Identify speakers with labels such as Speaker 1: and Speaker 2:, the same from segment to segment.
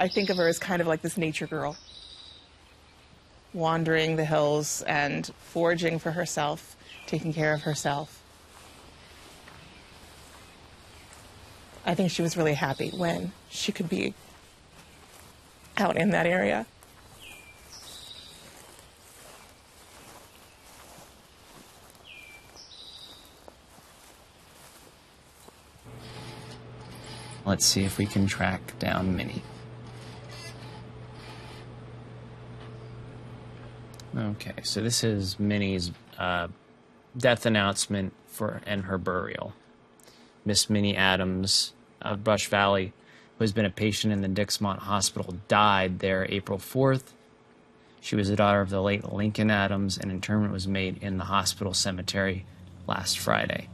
Speaker 1: I think of her as kind of like this nature girl, wandering the hills and foraging for herself, taking care of herself. I think she was really happy when she could be out in that area.
Speaker 2: Let's see if we can track down Minnie. Okay, so this is Minnie's death announcement and her burial. Miss Minnie Adams of Brushvalley, who has been a patient in the Dixmont Hospital, died there April 4th. She was the daughter of the late Lincoln Adams, and interment was made in the hospital cemetery last Friday.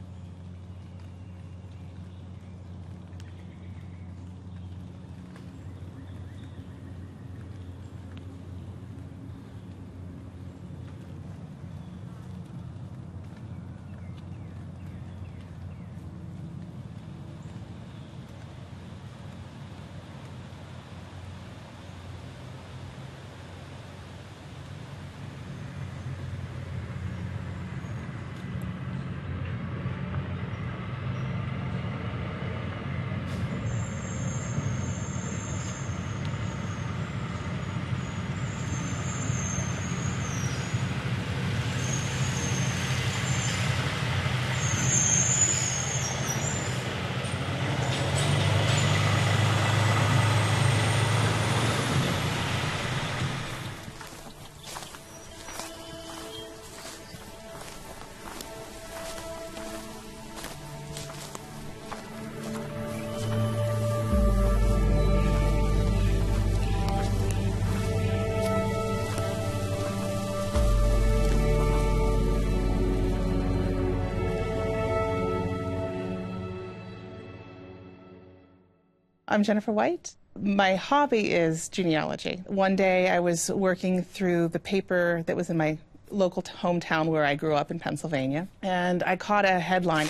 Speaker 1: I'm Jennifer White. My hobby is genealogy. One day I was working through the paper that was in my local hometown where I grew up in Pennsylvania, and I caught a headline.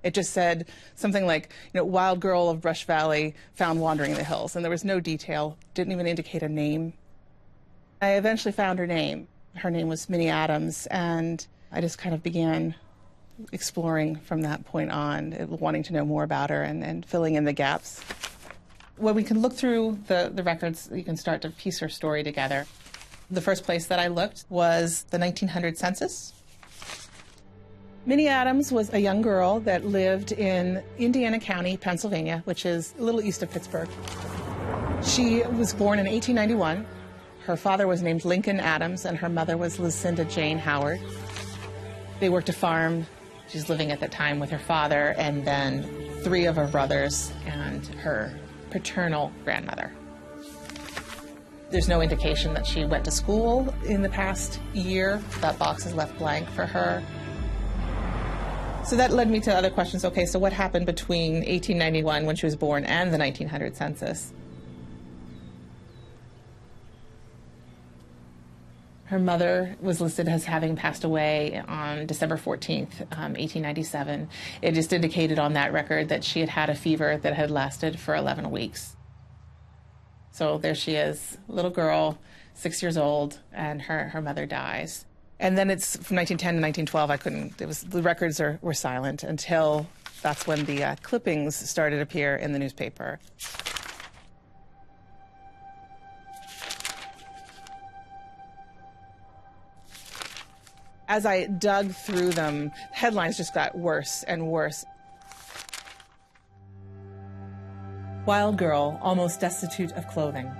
Speaker 1: It just said something like, wild girl of Brush Valley found wandering in the hills, and there was no detail, didn't even indicate a name. I eventually found her name. Her name was Minnie Adams, and I just kind of began exploring from that point on, wanting to know more about her and filling in the gaps. When we can look through the records, you can start to piece her story together. The first place that I looked was the 1900 census. Minnie Adams was a young girl that lived in Indiana County, Pennsylvania, which is a little east of Pittsburgh. She was born in 1891. Her father was named Lincoln Adams, and her mother was Lucinda Jane Howard. They worked a farm. She's living at that time with her father and then 3 of her brothers and her paternal grandmother. There's no indication that she went to school in the past year. That box is left blank for her. So that led me to other questions. Okay, so what happened between 1891, when she was born, and the 1900 census? Her mother was listed as having passed away on December 14th, 1897. It just indicated on that record that she had had a fever that had lasted for 11 weeks. So there she is, little girl, 6 years old, and her mother dies. And then it's from 1910 to 1912, the records were silent until that's when the clippings started to appear in the newspaper. As I dug through them, headlines just got worse and worse. Wild girl, almost destitute of clothing.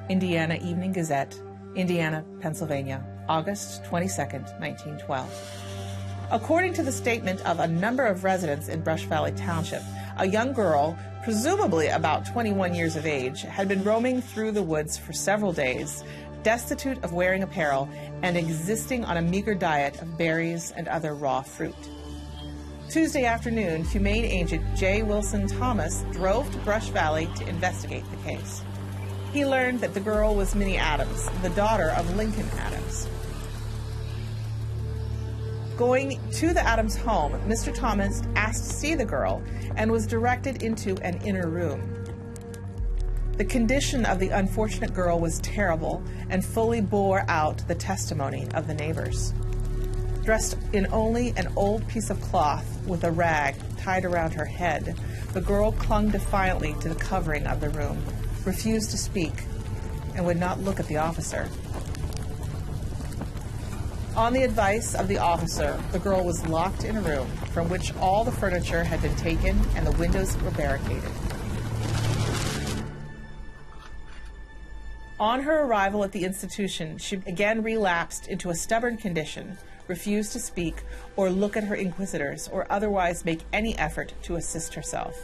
Speaker 1: Indiana Evening Gazette, Indiana, Pennsylvania, August 22nd, 1912. According to the statement of a number of residents in Brushvalley Township, a young girl, presumably about 21 years of age, had been roaming through the woods for several days, destitute of wearing apparel and existing on a meager diet of berries and other raw fruit. Tuesday afternoon, humane agent J. Wilson Thomas drove to Brush Valley to investigate the case. He learned that the girl was Minnie Adams, the daughter of Lincoln Adams. Going to the Adams home, Mr. Thomas asked to see the girl and was directed into an inner room. The condition of the unfortunate girl was terrible and fully bore out the testimony of the neighbors. Dressed in only an old piece of cloth with a rag tied around her head, the girl clung defiantly to the covering of the room, refused to speak, and would not look at the officer. On the advice of the officer, the girl was locked in a room from which all the furniture had been taken and the windows were barricaded. On her arrival at the institution, she again relapsed into a stubborn condition, refused to speak or look at her inquisitors or otherwise make any effort to assist herself.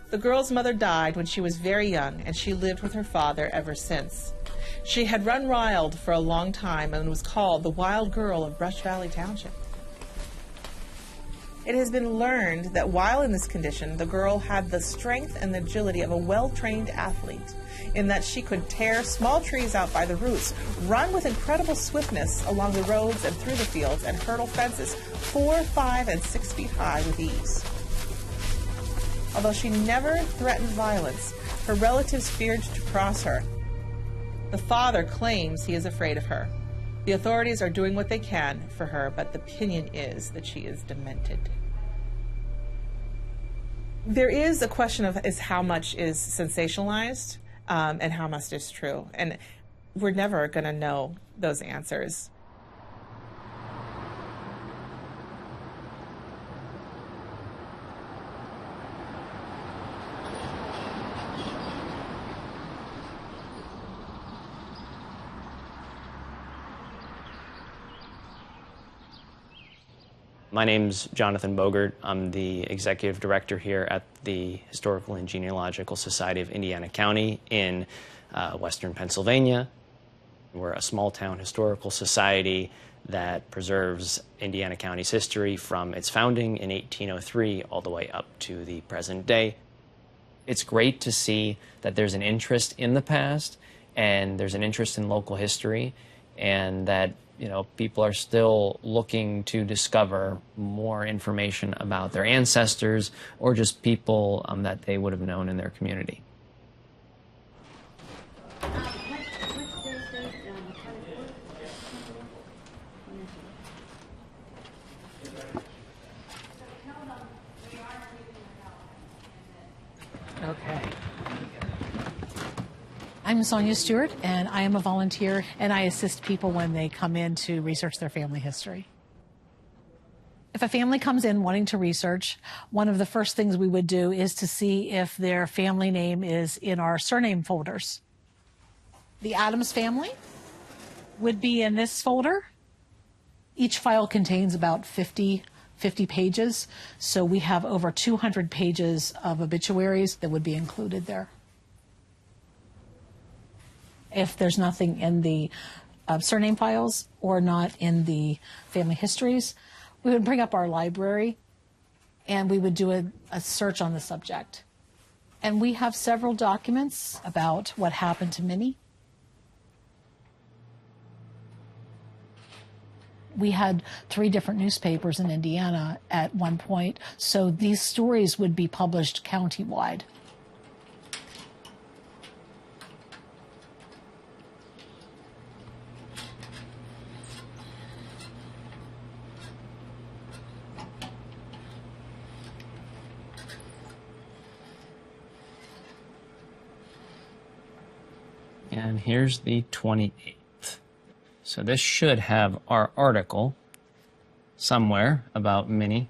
Speaker 1: The girl's mother died when she was very young, and she lived with her father ever since. She had run wild for a long time and was called the Wild Girl of Brushvalley Township. It has been learned that while in this condition, the girl had the strength and agility of a well-trained athlete, in that she could tear small trees out by the roots, run with incredible swiftness along the roads and through the fields, and hurdle fences 4, 5, and 6 feet high with ease. Although she never threatened violence, her relatives feared to cross her. The father claims he is afraid of her. The authorities are doing what they can for her, but the opinion is that she is demented. There is a question of how much is sensationalized and how much is true. And we're never going to know those answers.
Speaker 2: My name's Jonathan Bogert. I'm the executive director here at the Historical and Genealogical Society of Indiana County in western Pennsylvania. We're a small-town historical society that preserves Indiana County's history from its founding in 1803 all the way up to the present day. It's great to see that there's an interest in the past and there's an interest in local history, and that people are still looking to discover more information about their ancestors or just people that they would have known in their community.
Speaker 3: Okay. I'm Sonia Stewart, and I am a volunteer, and I assist people when they come in to research their family history. If a family comes in wanting to research, one of the first things we would do is to see if their family name is in our surname folders. The Adams family would be in this folder. Each file contains about 50 pages, so we have over 200 pages of obituaries that would be included there. If there's nothing in the surname files or not in the family histories, we would bring up our library and we would do a search on the subject. And we have several documents about what happened to Minnie. We had 3 different newspapers in Indiana at one point, so these stories would be published countywide.
Speaker 2: And here's the 28th. So this should have our article somewhere about Minnie.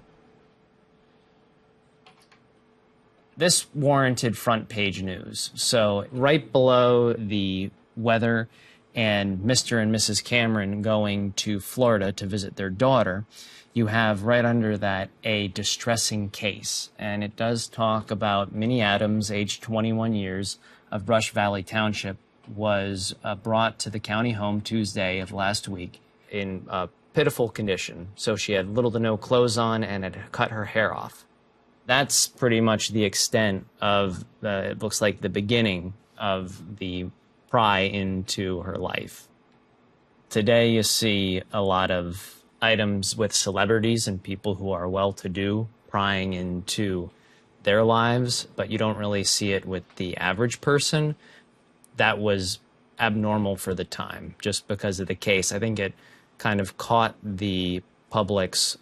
Speaker 2: This warranted front page news. So right below the weather and Mr. and Mrs. Cameron going to Florida to visit their daughter, you have right under that a distressing case. And it does talk about Minnie Adams, age 21 years, of Brushvalley Township, was brought to the county home Tuesday of last week in a pitiful condition. So she had little to no clothes on and had cut her hair off. That's pretty much the extent of it looks like the beginning of the pry into her life. Today you see a lot of items with celebrities and people who are well-to-do prying into their lives, but you don't really see it with the average person. That was abnormal for the time, just because of the case. I think it kind of caught the public's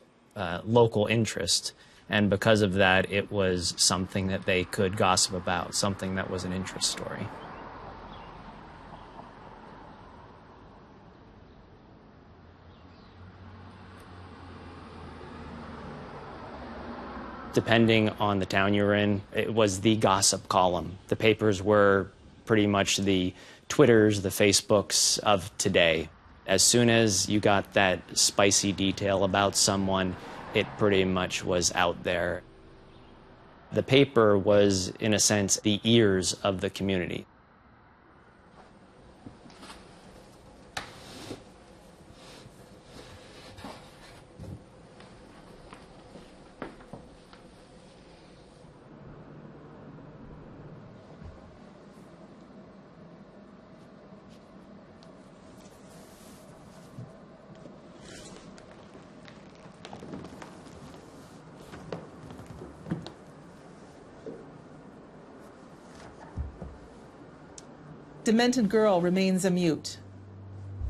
Speaker 2: local interest, and because of that, it was something that they could gossip about, something that was an interest story. Depending on the town you're in, it was the gossip column. The papers were pretty much the Twitters, the Facebooks of today. As soon as you got that spicy detail about someone, it pretty much was out there. The paper was, in a sense, the ears of the community.
Speaker 1: Demented girl remains a mute.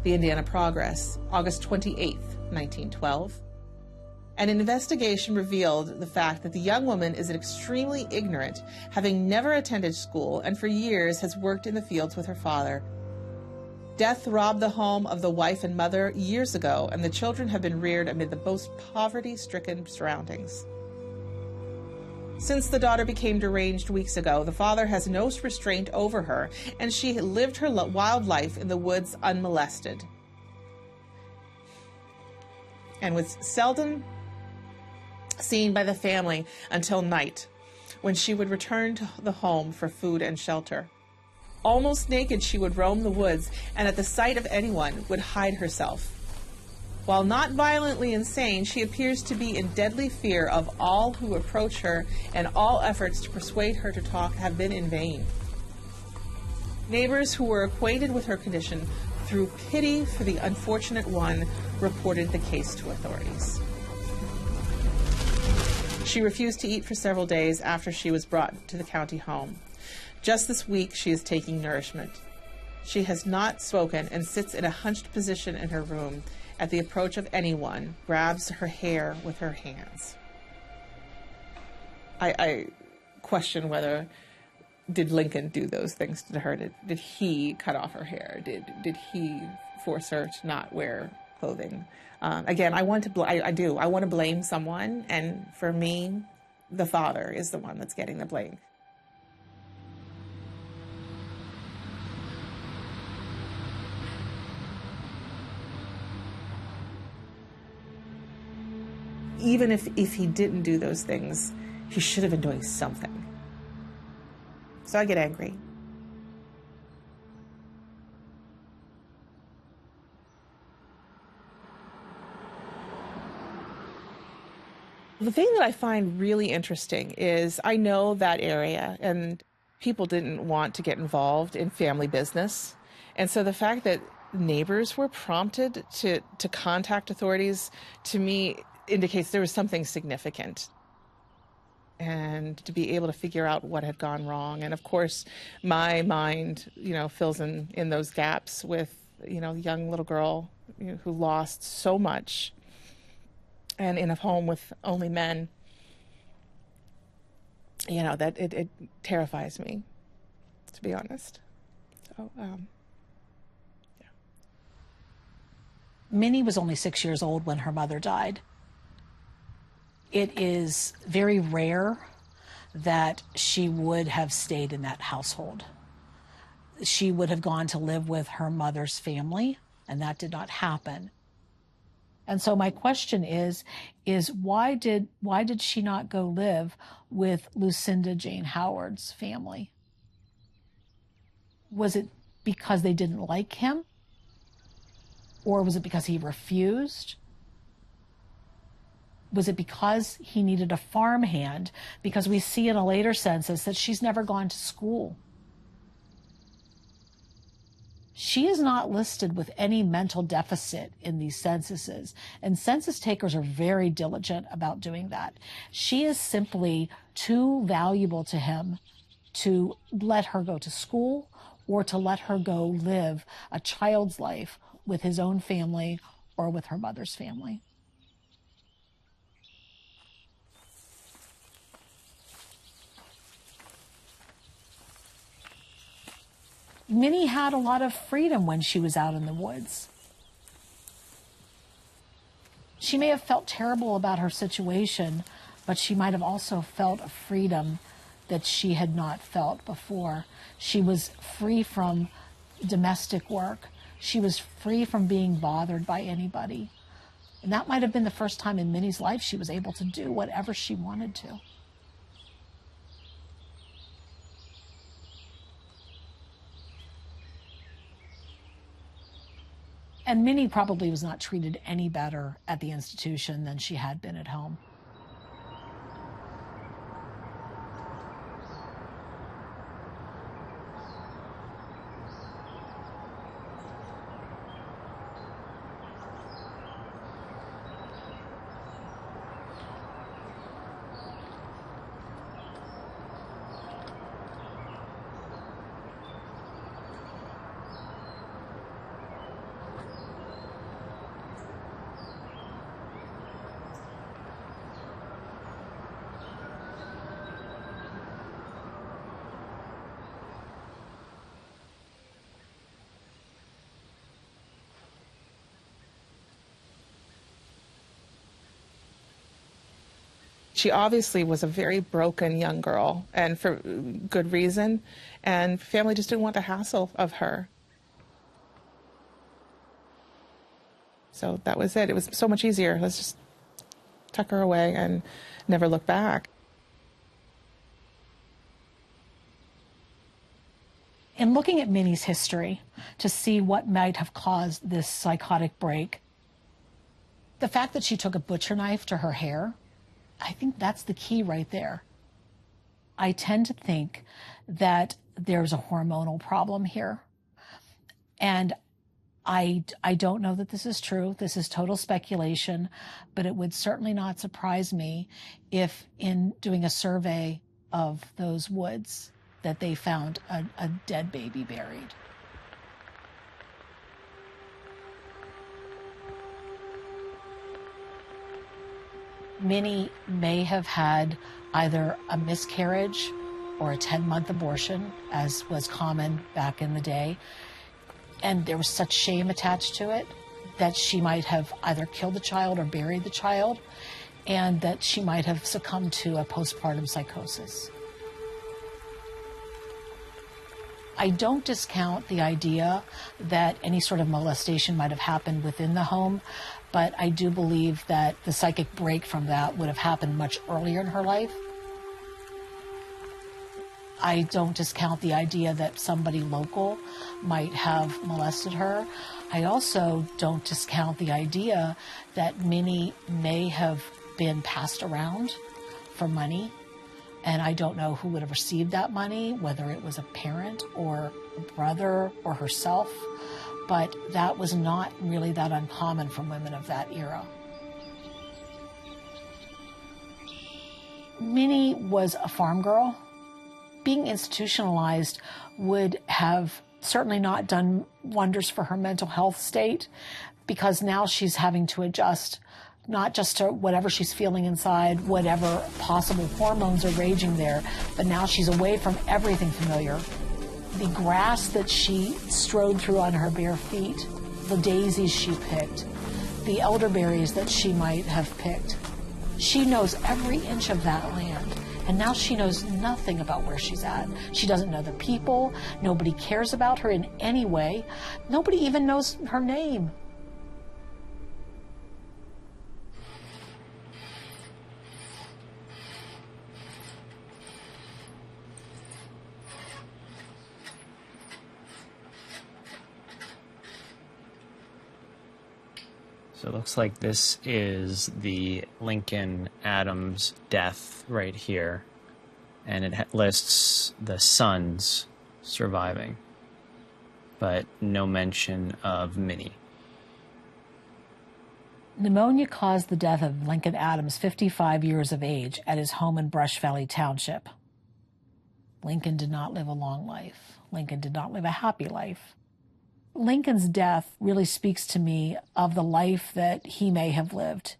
Speaker 1: The Indiana Progress, August 28, 1912. An investigation revealed the fact that the young woman is extremely ignorant, having never attended school and for years has worked in the fields with her father. Death robbed the home of the wife and mother years ago, and the children have been reared amid the most poverty-stricken surroundings. Since the daughter became deranged weeks ago, the father has no restraint over her, and she lived her wild life in the woods unmolested, and was seldom seen by the family until night, when she would return to the home for food and shelter. Almost naked, she would roam the woods, and at the sight of anyone would hide herself. While not violently insane, she appears to be in deadly fear of all who approach her, and all efforts to persuade her to talk have been in vain. Neighbors who were acquainted with her condition, through pity for the unfortunate one, reported the case to authorities. She refused to eat for several days after she was brought to the county home. Just this week, she is taking nourishment. She has not spoken and sits in a hunched position in her room. At the approach of anyone, grabs her hair with her hands. I question whether, did Lincoln do those things to her? Did he cut off her hair? Did he force her to not wear clothing? Again, I want to blame someone, and for me, the father is the one that's getting the blame. Even if he didn't do those things, he should have been doing something. So I get angry. The thing that I find really interesting is I know that area, and people didn't want to get involved in family business. And so the fact that neighbors were prompted to contact authorities, to me, indicates there was something significant, and to be able to figure out what had gone wrong. And of course, my mind, fills in those gaps with, young little girl who lost so much, and in a home with only men, that it terrifies me, to be honest. So, yeah.
Speaker 3: Minnie was only 6 years old when her mother died. It is very rare that she would have stayed in that household. She would have gone to live with her mother's family, and that did not happen. And so my question is why did she not go live with Lucinda Jane Howard's family? Was it because they didn't like him? Or was it because he refused? Was it because he needed a farmhand? Because we see in a later census that she's never gone to school. She is not listed with any mental deficit in these censuses, and census takers are very diligent about doing that. She is simply too valuable to him to let her go to school or to let her go live a child's life with his own family or with her mother's family. Minnie had a lot of freedom when she was out in the woods. She may have felt terrible about her situation, but she might have also felt a freedom that she had not felt before. She was free from domestic work. She was free from being bothered by anybody. And that might have been the first time in Minnie's life she was able to do whatever she wanted to. And Minnie probably was not treated any better at the institution than she had been at home.
Speaker 1: She obviously was a very broken young girl, and for good reason, and family just didn't want the hassle of her. So that was it. It was so much easier. Let's just tuck her away and never look back.
Speaker 3: In looking at Minnie's history to see what might have caused this psychotic break, the fact that she took a butcher knife to her hair, I think that's the key right there. I tend to think that there's a hormonal problem here. And I don't know that this is true. This is total speculation, but it would certainly not surprise me if in doing a survey of those woods that they found a dead baby buried. Minnie may have had either a miscarriage or a 10-month abortion, as was common back in the day. And there was such shame attached to it that she might have either killed the child or buried the child, and that she might have succumbed to a postpartum psychosis. I don't discount the idea that any sort of molestation might have happened within the home, but I do believe that the psychic break from that would have happened much earlier in her life. I don't discount the idea that somebody local might have molested her. I also don't discount the idea that Minnie may have been passed around for money, and I don't know who would have received that money, whether it was a parent or a brother or herself. But that was not really that uncommon from women of that era. Minnie was a farm girl. Being institutionalized would have certainly not done wonders for her mental health state, because now she's having to adjust not just to whatever she's feeling inside, whatever possible hormones are raging there, but now she's away from everything familiar. The grass that she strode through on her bare feet, the daisies she picked, the elderberries that she might have picked. She knows every inch of that land, and now she knows nothing about where she's at. She doesn't know the people. Nobody cares about her in any way. Nobody even knows her name.
Speaker 2: So it looks like this is the Lincoln Adams death right here, and it lists the sons surviving. but no mention of Minnie.
Speaker 3: Pneumonia caused the death of Lincoln Adams, 55 years of age, at his home in Brushvalley Township. Lincoln did not live a long life. Lincoln did not live a happy life. Lincoln's death really speaks to me of the life that he may have lived.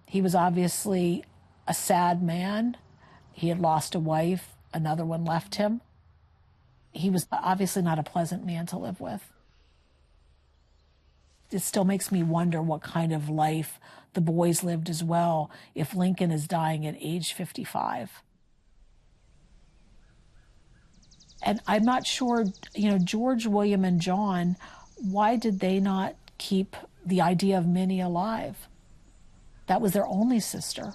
Speaker 3: He was obviously a sad man. He had lost a wife. Another one left him. He was obviously not a pleasant man to live with. It still makes me wonder what kind of life the boys lived as well if Lincoln is dying at age 55. And I'm not sure, George, William, and John, why did they not keep the idea of Minnie alive? That was their only sister.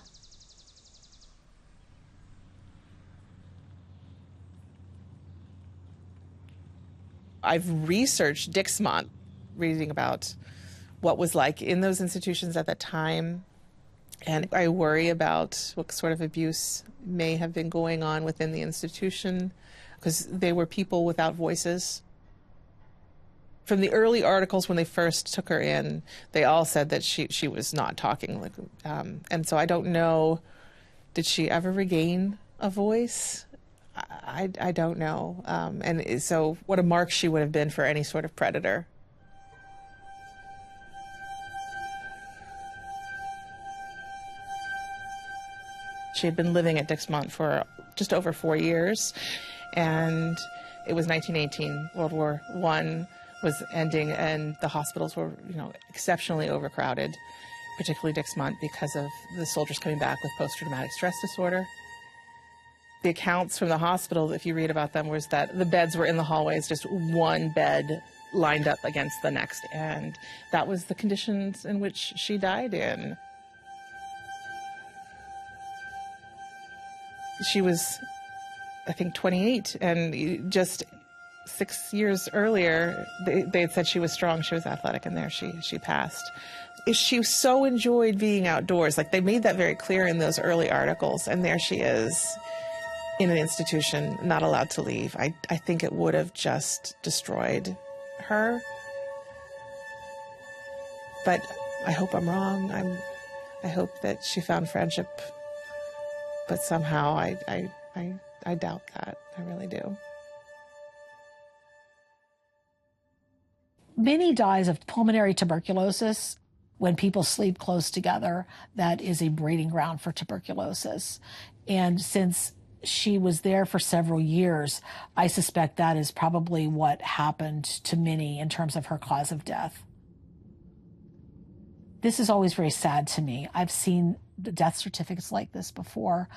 Speaker 1: I've researched Dixmont, reading about what was like in those institutions at that time. And I worry about what sort of abuse may have been going on within the institution, because they were people without voices. From the early articles when they first took her in, they all said that she was not talking. And so I don't know, did she ever regain a voice? I don't know. And so what a mark she would have been for any sort of predator. She had been living at Dixmont for just over 4 years, and it was 1918. World War I was ending, and the hospitals were, exceptionally overcrowded, particularly Dixmont, because of the soldiers coming back with post-traumatic stress disorder. The accounts from the hospital, if you read about them, was that the beds were in the hallways, just one bed lined up against the next, and that was the conditions in which she died in. She was, I think, 28, and just 6 years earlier, they had said she was strong, she was athletic, and there she passed. She so enjoyed being outdoors. Like, they made that very clear in those early articles, and there she is in an institution, not allowed to leave. I think it would have just destroyed her. But I hope I'm wrong. I hope that she found friendship. But somehow I doubt that. I really do.
Speaker 3: Minnie dies of pulmonary tuberculosis. When people sleep close together, that is a breeding ground for tuberculosis. And since she was there for several years, I suspect that is probably what happened to Minnie in terms of her cause of death. This is always very sad to me. I've seen the death certificates like this before.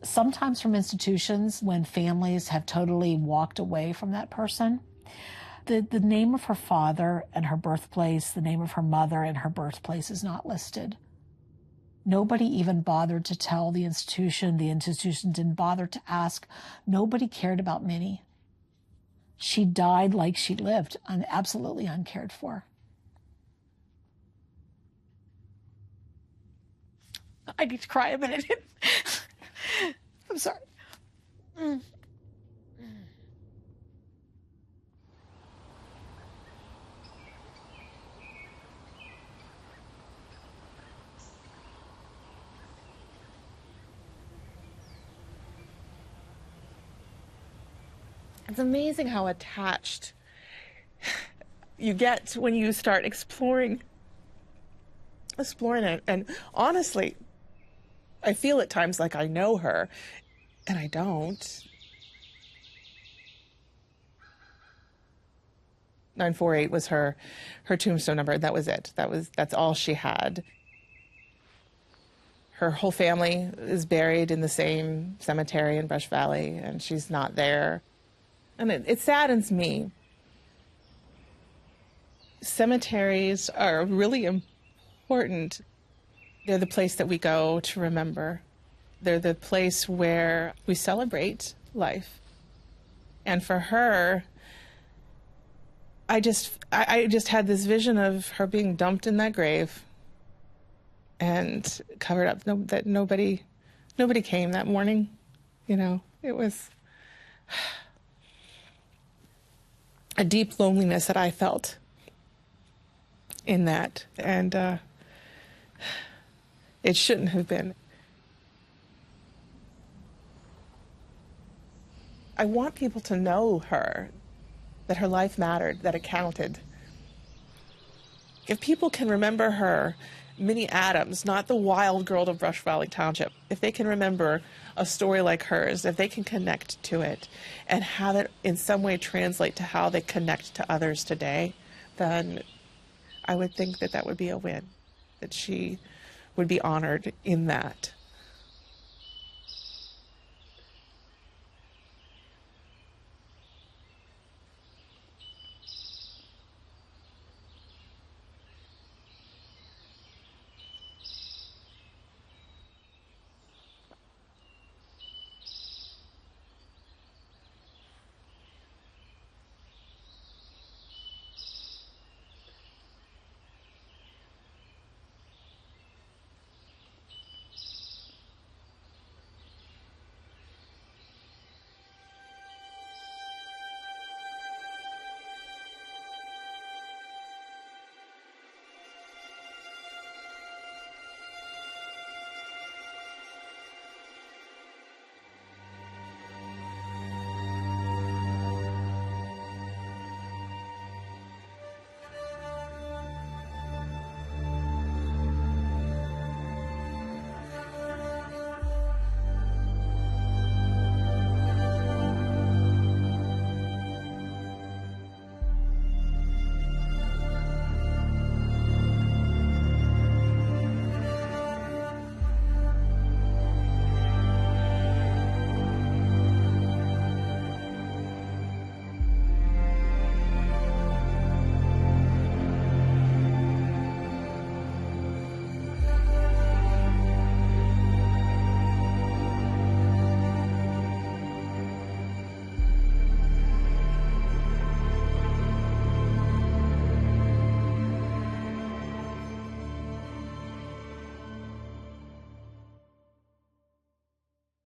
Speaker 3: Sometimes from institutions when families have totally walked away from that person. The name of her father and her birthplace, the name of her mother and her birthplace is not listed. Nobody even bothered to tell the institution. The institution didn't bother to ask. Nobody cared about Minnie. She died like she lived, absolutely uncared for. I need to cry a minute. I'm sorry.
Speaker 1: It's amazing how attached you get when you start exploring it. And honestly, I feel at times like I know her, and I don't. 948 was her tombstone number. That was it. That's all she had. Her whole family is buried in the same cemetery in Brush Valley, and she's not there. And it saddens me. Cemeteries are really important. They're the place that we go to remember. They're the place where we celebrate life. And for her, I just had this vision of her being dumped in that grave and covered up. That nobody came that morning. It was. a deep loneliness that I felt in that. And it shouldn't have been. I want people to know her, that her life mattered, that it counted. If people can remember her, Minnie Adams, not the wild girl of Brushvalley Township, if they can remember a story like hers, if they can connect to it and have it in some way translate to how they connect to others today, then I would think that that would be a win, that she would be honored in that.